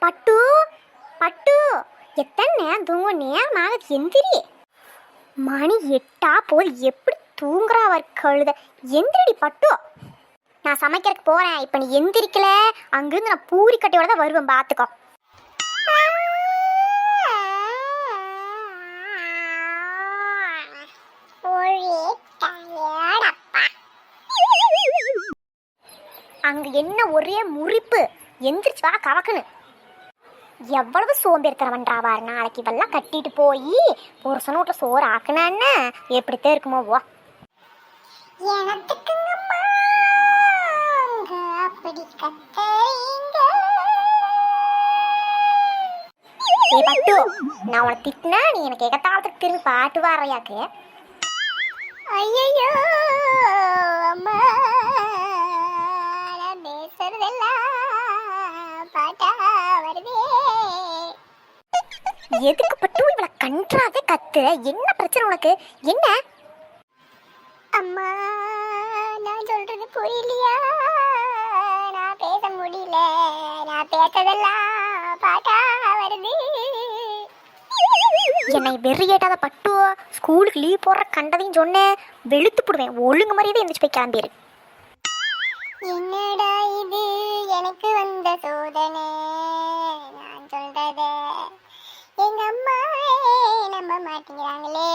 பட்டு பட்டு எத்தனை நேரம் தூங்க நேரம் ஆகுது, எந்திரி. மணி 8 போது, எப்படி தூங்குறாவர் கழுத. எந்திரடி பட்டு. நான் சமைக்கிறதுக்கு போறேன். இப்ப நீ எந்திரிக்கல, அங்கிருந்து நான் பூரி கட்டையோட தான் வருவேன், பாத்துக்கோ. அங்க என்ன ஒரே முறிப்பு. எந்திரிச்சு வா கவக்குன்னு. எவ்வளவு சோம்பேறித்தனவன்றாவார். நாளைக்கு இவெல்லாம் கட்டிட்டு போய் புருஷன் வீட்டில் சோறு ஆக்குனான்னு எப்படித்தான் இருக்குமோ. வா ஏ பட்டு, நான் உனக்கு திட்டினா நீ எனக்கு எகத்தாளத்துக்கு திரும்பி பாட்டு வரையாக்கு. ஐயோ அம்மா, எதுக்கு பட்டு இவளை கன்றாவே கத்துற? என்ன பிரச்சனை உனக்கு? என்ன? அம்மா, நான் சொல்றது புரியலையா? நான் பேச முடியல. நான் பேசதெல்லாம் பாட்டா வருது. என்னை வெறியேட்டாத பட்டு. ஸ்கூலுக்கு லீவ் போடுற கண்டதையும் சொன்னேன், வெளுத்து போடுவேன். ஒழுங்கு மாதிரியே எந்திரிச்சு போய் கிளம்பிடு. என்னடா இது எனக்கு வந்த சோதனை? நான் சொல்றத எங்க அம்மா நம்ப மாட்டேங்கிறாங்களே.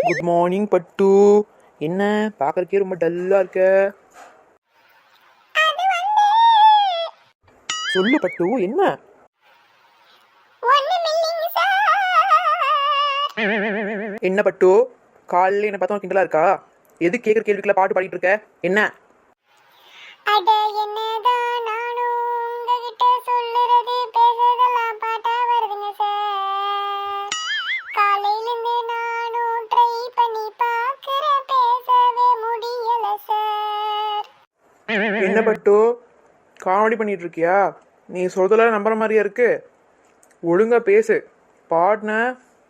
குட் மார்னிங் பட்டு. என்ன பார்க்கறக்கே ரொம்ப டல்லா இருக்க? சொல்லு பட்டு, என்ன? என்ன பட்டு, காலையில் என்ன பார்த்தா கிண்டலா இருக்கா? எது கேட்குற கேள்விக்குள்ள பாட்டு பாடிட்டு இருக்க? என்ன? அட என்னதான் நானும் உங்ககிட்ட சொல்லுறது, பேசுறதெல்லாம் பாட்டா வருதுங்க சார். காலையிலிருந்து நானும் ட்ரை பண்ணி பார்க்குறேன், பேசவே முடியல சார். என்ன பட்டு, காமெடி பண்ணிட்டு இருக்கியா? நீ சொல்றதெல்லாம் நம்புற மாதிரியா இருக்கு. ஒழுங்கா பேசு. பாடின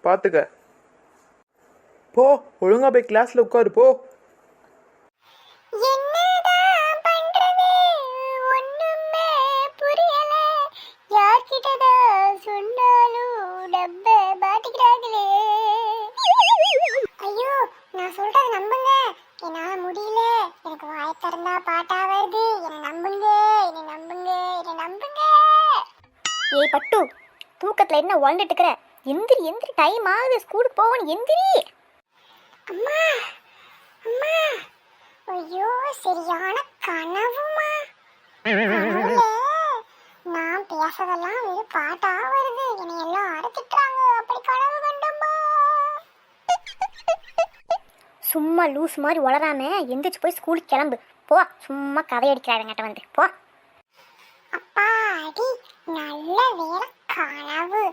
பார்த்துக்க. போ, ஒழுங்கா போய் கிளாஸ்ல உட்காரு போ. என்னதான் பண்றது, ஒண்ணுமே புரியல. யார்கிட்டதான் சொன்னாலும் டப்ப பாட்டிக்கிறாங்களே. ஐயோ, நான் சொல்றது நம்புங்க. என்னால முடியல. எனக்கு வாய திறந்தா பாட்டா வருது. என்ன நம்புங்க, என்ன நம்புங்க, என்ன நம்புங்க. ஏய் பட்டு, தூக்கத்துல என்ன உழந்துட்டு இருக்கிற? எந்திரி எந்திரி, டைம் ஆகுது, ஸ்கூலுக்கு போகணும். எந்திரி. அம்மா அம்மா, ஐயோ சரியான கனவுமா. கனவுல நான் பேசதெல்லாம் ஒரு பாட்டா வருது. என்னை எல்லாம் அரைச்சிட்டாங்க. அப்படி கனவு கண்டம்மா. சும்மா லூஸ் மாதிரி வளராம எந்திரிச்சு போய் ஸ்கூலுக்கு கிளம்பு போ. சும்மா கதை அடிக்கிறாங்கட்ட வந்து போ. அப்பா அடி, நல்ல வேலை கனவு.